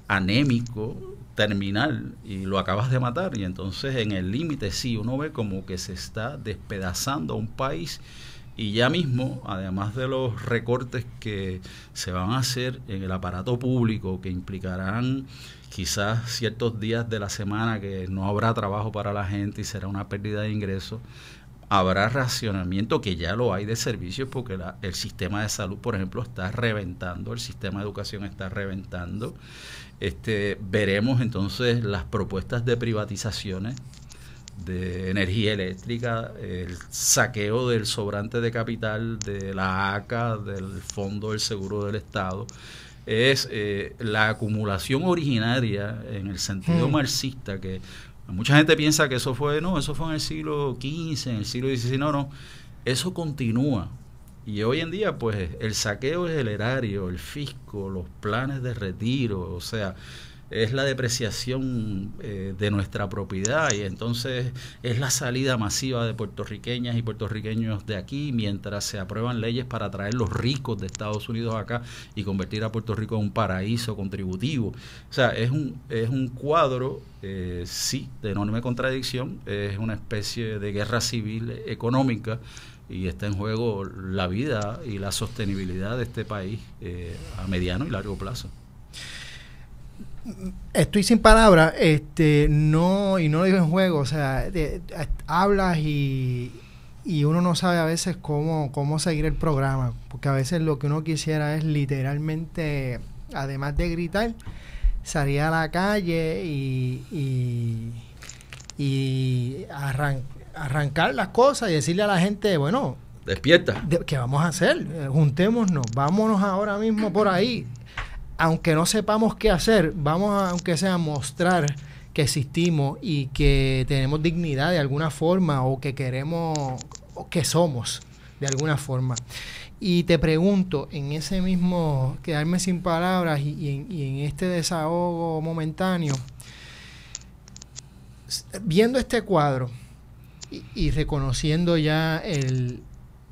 anémico, terminal, y lo acabas de matar, y entonces en el límite sí uno ve como que se está despedazando a un país. Y ya mismo, además de los recortes que se van a hacer en el aparato público, que implicarán quizás ciertos días de la semana que no habrá trabajo para la gente y será una pérdida de ingresos, habrá racionamiento, que ya lo hay, de servicios, porque el sistema de salud, por ejemplo, está reventando, el sistema de educación está reventando. Veremos entonces las propuestas de privatizaciones de energía eléctrica, el saqueo del sobrante de capital de la ACA, del Fondo del Seguro del Estado. Es la acumulación originaria en el sentido marxista, que mucha gente piensa que eso fue en el siglo XV, en el siglo XVI. No, eso continúa. Y hoy en día, pues, el saqueo es el erario, el fisco, los planes de retiro, o sea, es la depreciación de nuestra propiedad, y entonces es la salida masiva de puertorriqueñas y puertorriqueños de aquí, mientras se aprueban leyes para traer los ricos de Estados Unidos acá y convertir a Puerto Rico en un paraíso contributivo. O sea, es un cuadro, sí, de enorme contradicción. Es una especie de guerra civil económica, y está en juego la vida y la sostenibilidad de este país a mediano y largo plazo. Estoy sin palabras, no lo digo en juego, o sea, hablas y uno no sabe a veces cómo seguir el programa, porque a veces lo que uno quisiera es literalmente, además de gritar, salir a la calle y arrancar las cosas y decirle a la gente, bueno, despierta. ¿Qué vamos a hacer? Juntémonos, vámonos ahora mismo por ahí. Aunque no sepamos qué hacer, vamos a, aunque sea, mostrar que existimos y que tenemos dignidad de alguna forma, o que queremos, o que somos de alguna forma. Y te pregunto, en ese mismo quedarme sin palabras y en este desahogo momentáneo, viendo este cuadro y reconociendo ya el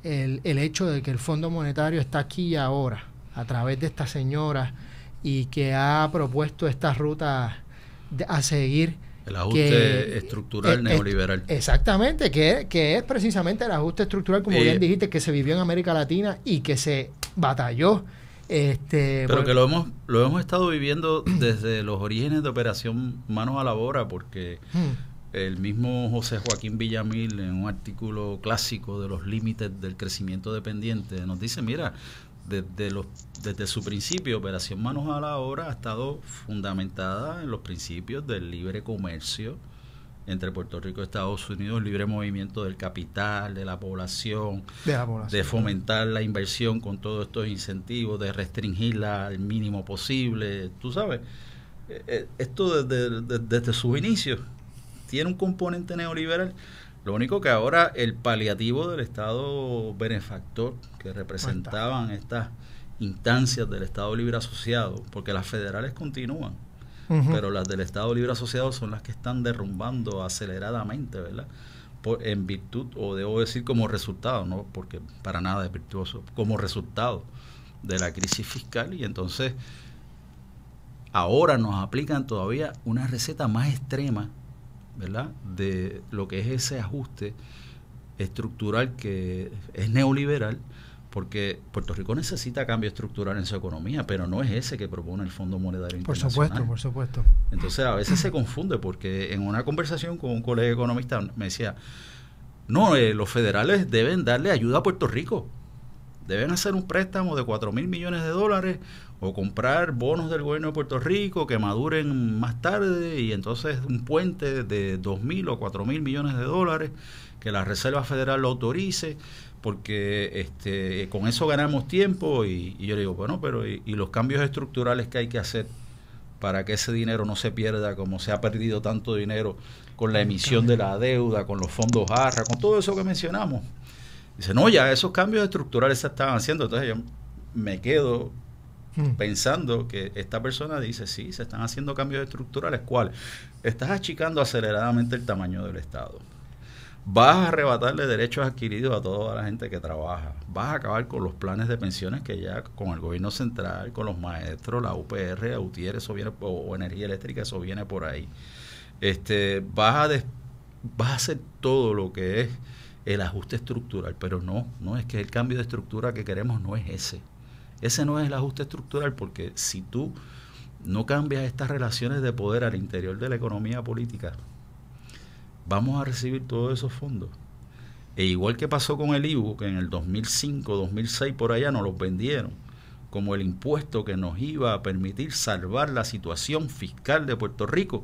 hecho de que el Fondo Monetario está aquí y ahora, a través de esta señora, y que ha propuesto esta ruta a seguir. El ajuste estructural neoliberal. Exactamente, que es precisamente el ajuste estructural, como bien dijiste, que se vivió en América Latina y que se batalló. Pero que lo hemos estado viviendo desde los orígenes de Operación Manos a la Obra, porque el mismo José Joaquín Villamil, en un artículo clásico de los límites del crecimiento dependiente, nos dice, mira, desde su principio, Operación Manos a la Obra ha estado fundamentada en los principios del libre comercio entre Puerto Rico y Estados Unidos, libre movimiento del capital, de la población, de fomentar la inversión con todos estos incentivos, de restringirla al mínimo posible. Tú sabes, esto desde sus inicios tiene un componente neoliberal. Lo único que ahora el paliativo del Estado benefactor que representaban estas instancias del Estado Libre Asociado, porque las federales continúan, pero las del Estado Libre Asociado son las que están derrumbando aceleradamente, ¿verdad? En virtud, o debo decir como resultado, no porque para nada es virtuoso, como resultado de la crisis fiscal. Y entonces ahora nos aplican todavía una receta más extrema, ¿verdad?, de lo que es ese ajuste estructural que es neoliberal, porque Puerto Rico necesita cambio estructural en su economía, pero no es ese que propone el Fondo Monetario Internacional. Por supuesto. Entonces a veces se confunde, porque en una conversación con un colega economista me decía, no, los federales deben darle ayuda a Puerto Rico, deben hacer un préstamo de 4,000 millones de dólares o comprar bonos del gobierno de Puerto Rico que maduren más tarde, y entonces un puente de 2,000 o 4,000 millones de dólares que la Reserva Federal lo autorice, porque con eso ganamos tiempo. Y yo le digo, bueno, pero ¿y los cambios estructurales que hay que hacer para que ese dinero no se pierda como se ha perdido tanto dinero con la emisión de la deuda, con los fondos ARRA, con todo eso que mencionamos? Dice, no, ya esos cambios estructurales se estaban haciendo. Entonces yo me quedo pensando que esta persona dice, sí, se están haciendo cambios estructurales. ¿Cuáles? Estás achicando aceleradamente el tamaño del Estado. Vas a arrebatarle derechos adquiridos a toda la gente que trabaja. Vas a acabar con los planes de pensiones que ya con el gobierno central, con los maestros, la UPR, UTIER, eso viene, o energía eléctrica, eso viene por ahí. Vas a hacer todo lo que es el ajuste estructural, pero no es que el cambio de estructura que queremos no es ese. Ese no es el ajuste estructural, porque si tú no cambias estas relaciones de poder al interior de la economía política, vamos a recibir todos esos fondos. E igual que pasó con el IVU, que en el 2005, 2006 por allá nos los vendieron como el impuesto que nos iba a permitir salvar la situación fiscal de Puerto Rico.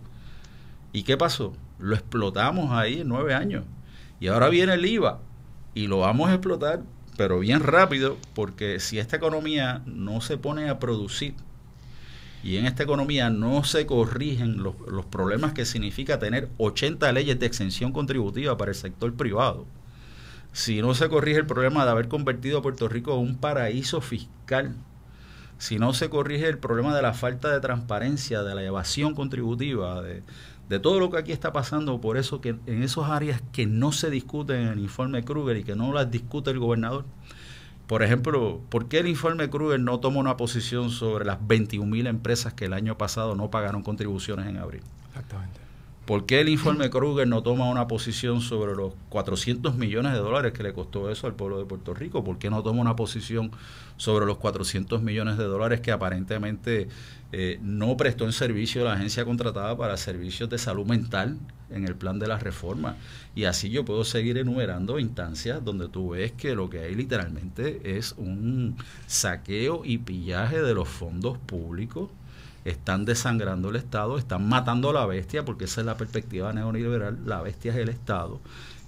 ¿Y qué pasó? Lo explotamos ahí en 9 años. Y ahora viene el IVA y lo vamos a explotar, pero bien rápido, porque si esta economía no se pone a producir y en esta economía no se corrigen los problemas que significa tener 80 leyes de exención contributiva para el sector privado, si no se corrige el problema de haber convertido a Puerto Rico en un paraíso fiscal, si no se corrige el problema de la falta de transparencia, de la evasión contributiva, de todo lo que aquí está pasando, por eso que en esas áreas que no se discuten en el informe Kruger y que no las discute el gobernador. Por ejemplo, ¿por qué el informe Kruger no toma una posición sobre las 21,000 empresas que el año pasado no pagaron contribuciones en abril? Exactamente. ¿Por qué el informe Kruger no toma una posición sobre los 400 millones de dólares que le costó eso al pueblo de Puerto Rico? ¿Por qué no toma una posición sobre los 400 millones de dólares que aparentemente no prestó en servicio la agencia contratada para servicios de salud mental en el plan de la reforma? Y así yo puedo seguir enumerando instancias donde tú ves que lo que hay literalmente es un saqueo y pillaje de los fondos públicos. Están desangrando el Estado, están matando a la bestia, porque esa es la perspectiva neoliberal. La bestia es el Estado,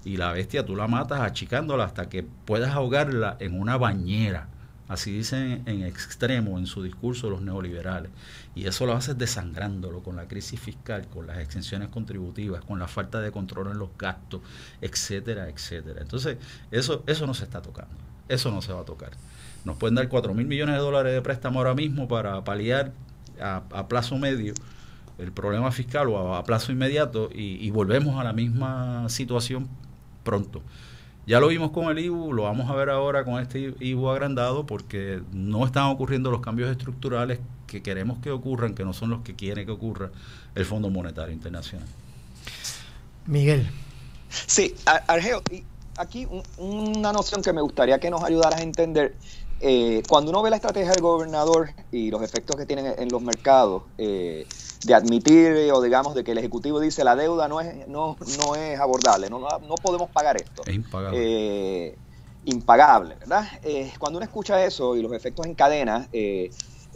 y la bestia tú la matas achicándola hasta que puedas ahogarla en una bañera. Así dicen en extremo en su discurso los neoliberales, y eso lo haces desangrándolo con la crisis fiscal, con las exenciones contributivas, con la falta de control en los gastos, etcétera, etcétera. Entonces eso no se está tocando, eso no se va a tocar. Nos pueden dar 4,000 millones de dólares de préstamo ahora mismo para paliar a plazo medio el problema fiscal, o a plazo inmediato, y volvemos a la misma situación pronto. Ya lo vimos con el IVU, lo vamos a ver ahora con este IVU agrandado, porque no están ocurriendo los cambios estructurales que queremos que ocurran, que no son los que quiere que ocurra el Fondo Monetario Internacional. Miguel. Sí, Argeo, y aquí una noción que me gustaría que nos ayudaras a entender. Cuando uno ve la estrategia del gobernador y los efectos que tienen en los mercados, de admitir o digamos de que el Ejecutivo dice la deuda no es abordable, no podemos pagar esto. Es impagable. Impagable, ¿verdad? Cuando uno escucha eso y los efectos en cadena,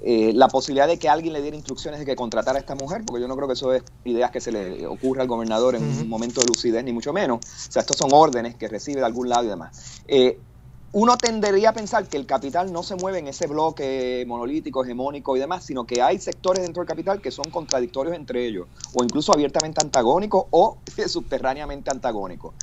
la posibilidad de que alguien le diera instrucciones de que contratara a esta mujer, porque yo no creo que eso es ideas que se le ocurra al gobernador en un momento de lucidez, ni mucho menos. O sea, estos son órdenes que recibe de algún lado y demás. Uno tendería a pensar que el capital no se mueve en ese bloque monolítico, hegemónico y demás, sino que hay sectores dentro del capital que son contradictorios entre ellos, o incluso abiertamente antagónicos o subterráneamente antagónicos.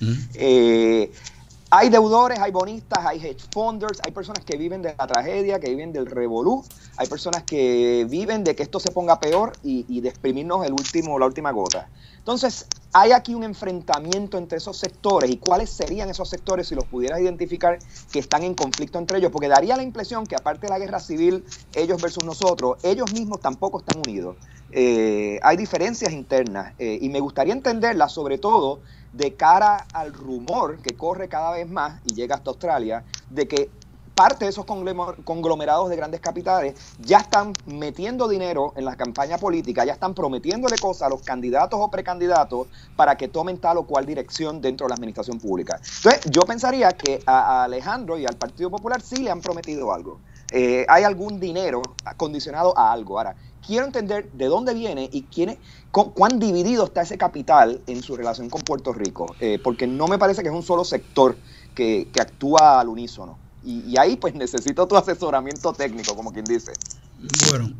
Hay deudores, hay bonistas, hay hedge funders, hay personas que viven de la tragedia, que viven del revolú, hay personas que viven de que esto se ponga peor y de exprimirnos la última gota. Entonces, hay aquí un enfrentamiento entre esos sectores, y cuáles serían esos sectores si los pudieras identificar que están en conflicto entre ellos, porque daría la impresión que aparte de la guerra civil, ellos versus nosotros, ellos mismos tampoco están unidos. Hay diferencias internas y me gustaría entenderlas, sobre todo de cara al rumor que corre cada vez más y llega hasta Australia, de que parte de esos conglomerados de grandes capitales ya están metiendo dinero en la campaña política, ya están prometiéndole cosas a los candidatos o precandidatos para que tomen tal o cual dirección dentro de la administración pública. Entonces, yo pensaría que a Alejandro y al Partido Popular sí le han prometido algo. Hay algún dinero condicionado a algo. Ahora, quiero entender de dónde viene y cuán dividido está ese capital en su relación con Puerto Rico, porque no me parece que es un solo sector que actúa al unísono. Y ahí pues necesito tu asesoramiento técnico, como quien dice. Bueno,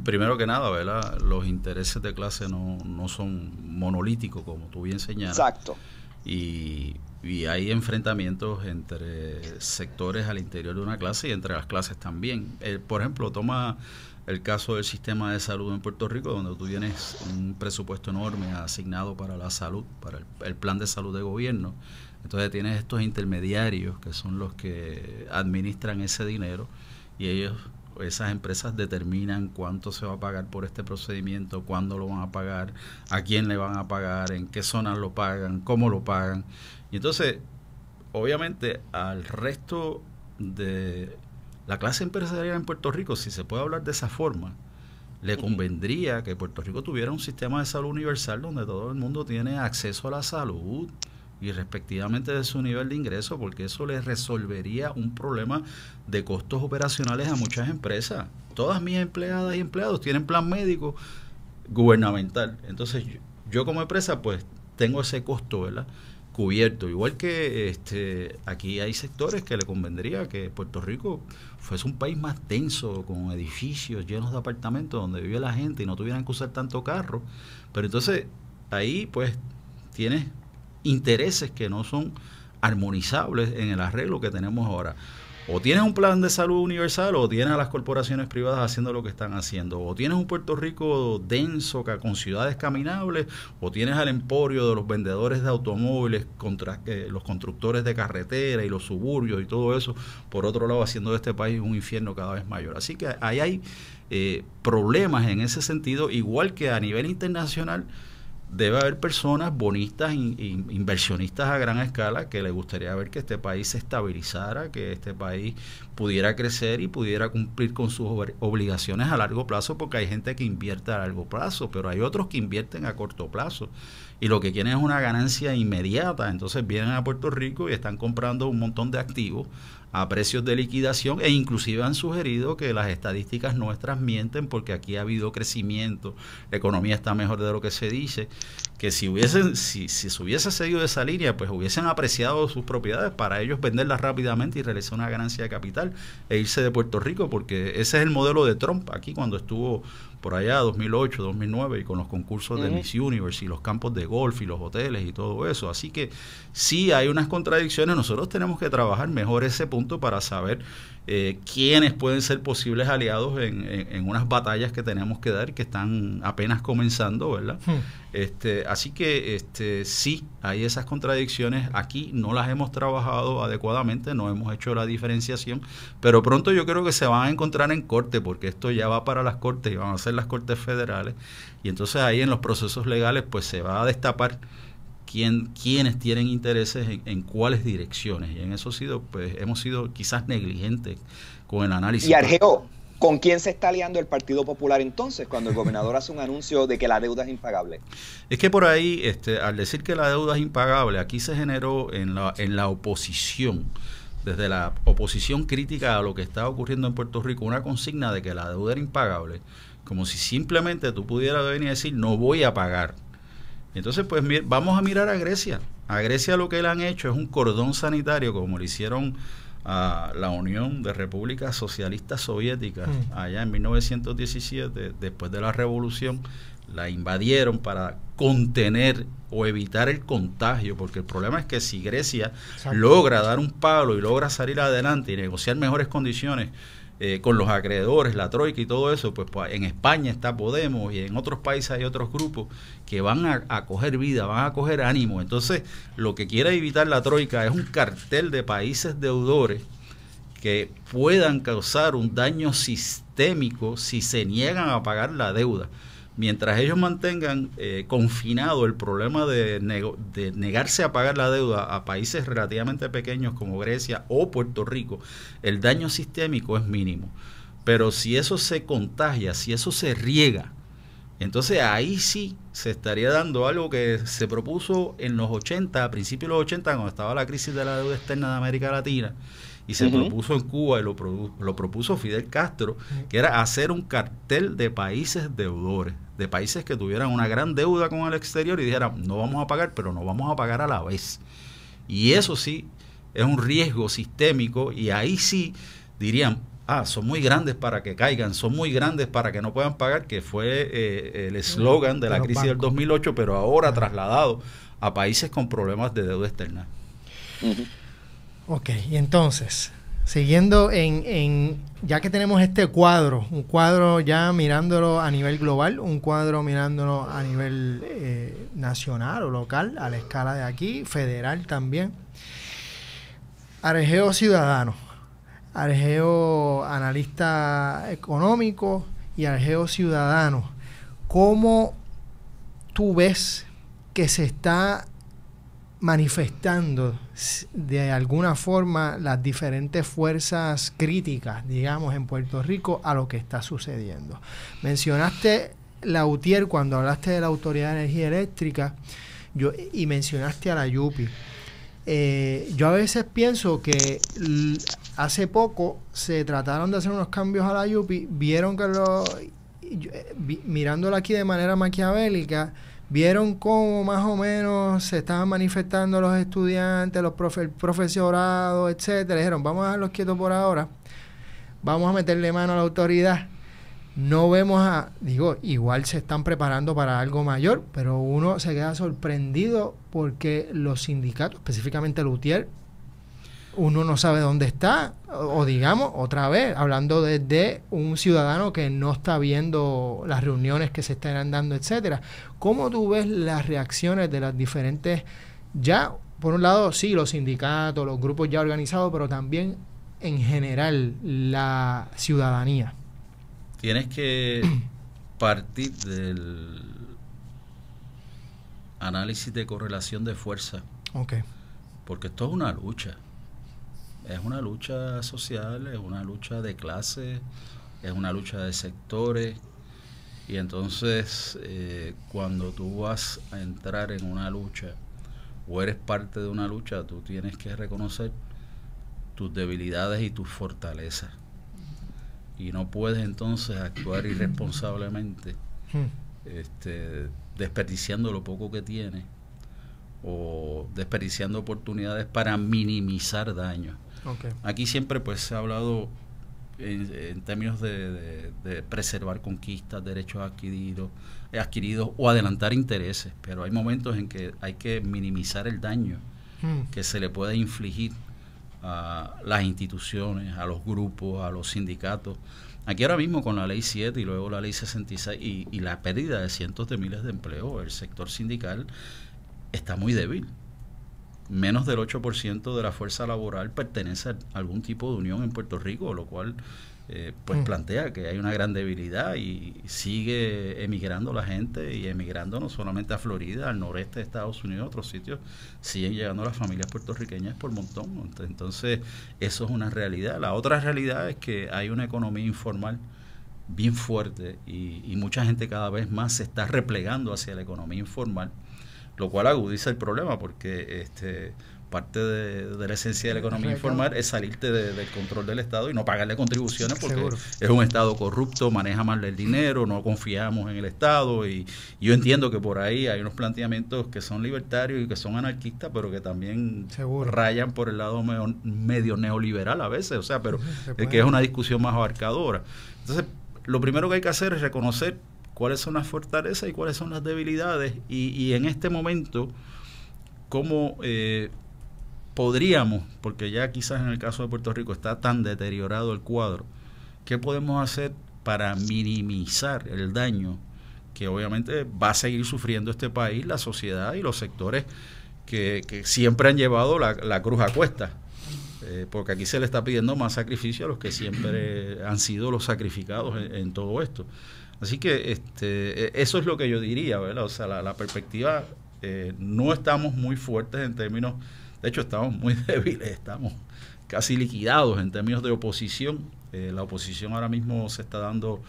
primero que nada, ¿verdad? Los intereses de clase no son monolíticos, como tú bien señalas. Exacto. Y hay enfrentamientos entre sectores al interior de una clase y entre las clases también. Por ejemplo, toma el caso del sistema de salud en Puerto Rico, donde tú tienes un presupuesto enorme asignado para la salud, para el plan de salud de gobierno. Entonces tienes estos intermediarios que son los que administran ese dinero, y esas empresas determinan cuánto se va a pagar por este procedimiento, cuándo lo van a pagar, a quién le van a pagar, en qué zonas lo pagan, cómo lo pagan. Y entonces, obviamente, al resto de la clase empresarial en Puerto Rico, si se puede hablar de esa forma, le convendría que Puerto Rico tuviera un sistema de salud universal donde todo el mundo tiene acceso a la salud y respectivamente de su nivel de ingreso, porque eso les resolvería un problema de costos operacionales a muchas empresas. Todas mis empleadas y empleados tienen plan médico gubernamental. Entonces yo como empresa pues tengo ese costo, ¿verdad?, cubierto. Igual que aquí hay sectores que le convendría que Puerto Rico fuese un país más denso, con edificios llenos de apartamentos donde vive la gente y no tuvieran que usar tanto carro. Pero entonces ahí pues tienes intereses que no son armonizables en el arreglo que tenemos ahora. O tienes un plan de salud universal, o tienes a las corporaciones privadas haciendo lo que están haciendo. O tienes un Puerto Rico denso, con ciudades caminables, o tienes al emporio de los vendedores de automóviles contra los constructores de carretera y los suburbios y todo eso, por otro lado, haciendo de este país un infierno cada vez mayor. Así que ahí hay problemas en ese sentido, igual que a nivel internacional. Debe haber personas bonistas, inversionistas a gran escala, que les gustaría ver que este país se estabilizara, que este país pudiera crecer y pudiera cumplir con sus obligaciones a largo plazo, porque hay gente que invierte a largo plazo, pero hay otros que invierten a corto plazo y lo que quieren es una ganancia inmediata. Entonces vienen a Puerto Rico y están comprando un montón de activos a precios de liquidación, e inclusive han sugerido que las estadísticas nuestras mienten, porque aquí ha habido crecimiento, la economía está mejor de lo que se dice, que si se hubiese seguido esa línea, pues hubiesen apreciado sus propiedades para ellos venderlas rápidamente y realizar una ganancia de capital e irse de Puerto Rico, porque ese es el modelo de Trump aquí cuando estuvo por allá 2008, 2009 y con los concursos de Miss Universe y los campos de golf y los hoteles y todo eso. Así que sí hay unas contradicciones. Nosotros tenemos que trabajar mejor ese punto para saber quiénes pueden ser posibles aliados en unas batallas que tenemos que dar, que están apenas comenzando, ¿verdad? Así que sí hay esas contradicciones. Aquí no las hemos trabajado adecuadamente, no hemos hecho la diferenciación, pero pronto yo creo que se van a encontrar en corte, porque esto ya va para las cortes y van a ser las cortes federales, y entonces ahí en los procesos legales pues se va a destapar quiénes tienen intereses en cuáles direcciones, y en eso hemos sido quizás negligentes con el análisis. Y Argeo, ¿con quién se está aliando el Partido Popular entonces cuando el gobernador hace un anuncio de que la deuda es impagable? Es que por ahí, al decir que la deuda es impagable, aquí se generó en la oposición, desde la oposición crítica a lo que está ocurriendo en Puerto Rico, una consigna de que la deuda era impagable, como si simplemente tú pudieras venir y decir no voy a pagar. Entonces pues vamos a mirar a Grecia. A Grecia lo que le han hecho es un cordón sanitario, como le hicieron a la Unión de Repúblicas Socialistas Soviéticas allá en 1917, después de la revolución. la invadieron para contener o evitar el contagio, porque el problema es que si Grecia logra dar un palo y logra salir adelante y negociar mejores condiciones con los acreedores, la Troika y todo eso, pues en España está Podemos y en otros países hay otros grupos que van a coger vida, van a coger ánimo. Entonces, lo que quiere evitar la Troika es un cartel de países deudores que puedan causar un daño sistémico si se niegan a pagar la deuda. Mientras ellos mantengan confinado el problema de negarse a pagar la deuda a países relativamente pequeños como Grecia o Puerto Rico, el daño sistémico es mínimo. Pero si eso se contagia, si eso se riega, entonces ahí sí se estaría dando algo que se propuso en los 80, a principios de los 80, cuando estaba la crisis de la deuda externa de América Latina, y se propuso en Cuba y lo propuso Fidel Castro, que era hacer un cartel de países deudores, de países que tuvieran una gran deuda con el exterior y dijeran, no vamos a pagar, pero no vamos a pagar a la vez. Y eso sí es un riesgo sistémico, y ahí sí dirían, son muy grandes para que caigan, son muy grandes para que no puedan pagar, que fue el eslogan de la crisis del 2008, pero ahora trasladado a países con problemas de deuda externa. Ok, y entonces, siguiendo ya que tenemos este cuadro, un cuadro ya mirándolo a nivel global, un cuadro mirándolo a nivel nacional o local, a la escala de aquí, federal también. Argeo ciudadano, Argeo analista económico y Argeo ciudadano. ¿Cómo tú ves que se está manifestando de alguna forma las diferentes fuerzas críticas, digamos, en Puerto Rico a lo que está sucediendo? Mencionaste la UTIER cuando hablaste de la Autoridad de Energía Eléctrica y mencionaste a la YUPI. Yo a veces pienso que hace poco se trataron de hacer unos cambios a la YUPI, vieron que mirándolo aquí de manera maquiavélica, vieron cómo más o menos se estaban manifestando los estudiantes, el profesorado, etcétera. Dijeron, vamos a dejarlos quietos por ahora, vamos a meterle mano a la autoridad. No vemos igual se están preparando para algo mayor, pero uno se queda sorprendido porque los sindicatos, específicamente el UTIER, uno no sabe dónde está, o digamos, otra vez, hablando desde un ciudadano que no está viendo las reuniones que se están dando, etcétera. ¿Cómo tú ves las reacciones de las diferentes, ya, por un lado, sí, los sindicatos, los grupos ya organizados, pero también, en general, la ciudadanía? Tienes que partir del análisis de correlación de fuerza. Okay. Porque esto es una lucha. Es una lucha social, es una lucha de clases, es una lucha de sectores. Y entonces, cuando tú vas a entrar en una lucha o eres parte de una lucha, tú tienes que reconocer tus debilidades y tus fortalezas. Y no puedes entonces actuar irresponsablemente, desperdiciando lo poco que tienes o desperdiciando oportunidades para minimizar daños. Okay. Aquí siempre pues se ha hablado en términos de preservar conquistas, derechos adquiridos o adelantar intereses, pero hay momentos en que hay que minimizar el daño que se le puede infligir a las instituciones, a los grupos, a los sindicatos. Aquí ahora mismo con la ley 7 y luego la ley 66 y la pérdida de cientos de miles de empleos, el sector sindical está muy débil. Menos del 8% de la fuerza laboral pertenece a algún tipo de unión en Puerto Rico, lo cual plantea que hay una gran debilidad y sigue emigrando la gente, y emigrando no solamente a Florida, al noreste de Estados Unidos, a otros sitios, siguen llegando las familias puertorriqueñas por montón. Entonces, eso es una realidad. La otra realidad es que hay una economía informal bien fuerte y mucha gente cada vez más se está replegando hacia la economía informal, lo cual agudiza el problema porque parte de la esencia de la economía informal es salirte del control del Estado y no pagarle contribuciones porque seguro es un Estado corrupto, maneja mal el dinero, no confiamos en el Estado, y yo entiendo que por ahí hay unos planteamientos que son libertarios y que son anarquistas, pero que también rayan por el lado medio neoliberal a veces, o sea, pero que es una discusión más abarcadora. Entonces, lo primero que hay que hacer es reconocer cuáles son las fortalezas y cuáles son las debilidades, y en este momento cómo podríamos, porque ya quizás en el caso de Puerto Rico está tan deteriorado el cuadro, ¿qué podemos hacer para minimizar el daño que obviamente va a seguir sufriendo este país, la sociedad y los sectores que siempre han llevado la cruz a cuesta? Porque aquí se le está pidiendo más sacrificio a los que siempre han sido los sacrificados en todo esto. Así que eso es lo que yo diría, ¿verdad? O sea, la perspectiva, no estamos muy fuertes en términos, de hecho estamos muy débiles, estamos casi liquidados en términos de oposición. La oposición ahora mismo se está dando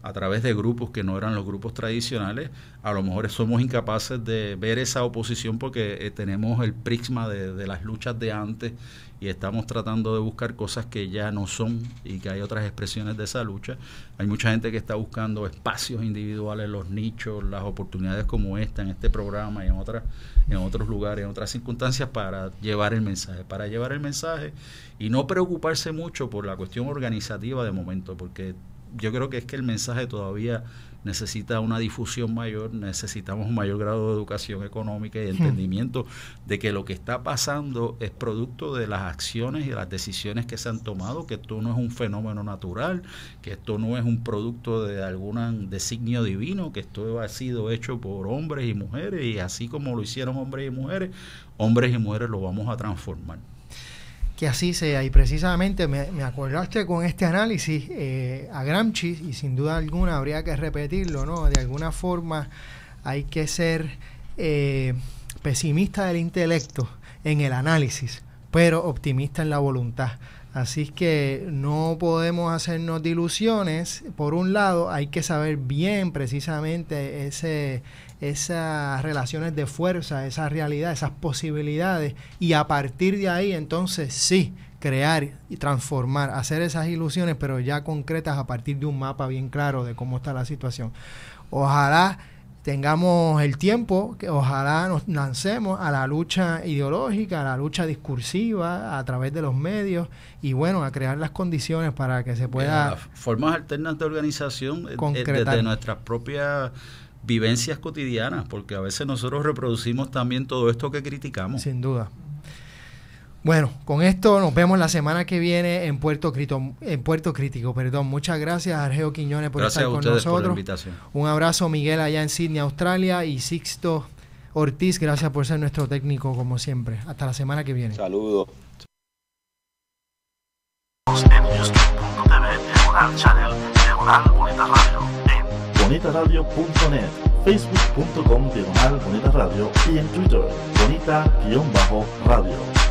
a través de grupos que no eran los grupos tradicionales. A lo mejor somos incapaces de ver esa oposición porque tenemos el prisma de las luchas de antes y estamos tratando de buscar cosas que ya no son y que hay otras expresiones de esa lucha. Hay mucha gente que está buscando espacios individuales, los nichos, las oportunidades como esta, en este programa y en otros lugares, en otras circunstancias, para llevar el mensaje y no preocuparse mucho por la cuestión organizativa de momento, porque yo creo que es que el mensaje todavía necesita una difusión mayor, necesitamos un mayor grado de educación económica y de entendimiento de que lo que está pasando es producto de las acciones y de las decisiones que se han tomado, que esto no es un fenómeno natural, que esto no es un producto de algún designio divino, que esto ha sido hecho por hombres y mujeres, y así como lo hicieron hombres y mujeres lo vamos a transformar. Que así sea, y precisamente me acordaste con este análisis a Gramsci, y sin duda alguna habría que repetirlo, ¿no? De alguna forma hay que ser pesimista del intelecto en el análisis, pero optimista en la voluntad. Así que no podemos hacernos de ilusiones. Por un lado, hay que saber bien precisamente esas relaciones de fuerza, esa realidad, esas posibilidades, y a partir de ahí entonces sí, crear y transformar, hacer esas ilusiones, pero ya concretas a partir de un mapa bien claro de cómo está la situación. Ojalá tengamos el tiempo, que ojalá nos lancemos a la lucha ideológica, a la lucha discursiva a través de los medios, y bueno, a crear las condiciones para que se pueda formas alternas de organización desde nuestras propias vivencias cotidianas, porque a veces nosotros reproducimos también todo esto que criticamos. Sin duda. Bueno, con esto nos vemos la semana que viene en Puerto Crítico. Muchas gracias a Argeo Quiñones por estar con nosotros. Por la invitación. Un abrazo, Miguel, allá en Sydney, Australia, y Sixto Ortiz, gracias por ser nuestro técnico como siempre. Hasta la semana que viene. Saludos. En Newsstream.tv, Diagonal Channel, Diagonal Bonita Radio, en bonitaradio.net, facebook.com/Bonita Radio y en Twitter, Bonita-Radio.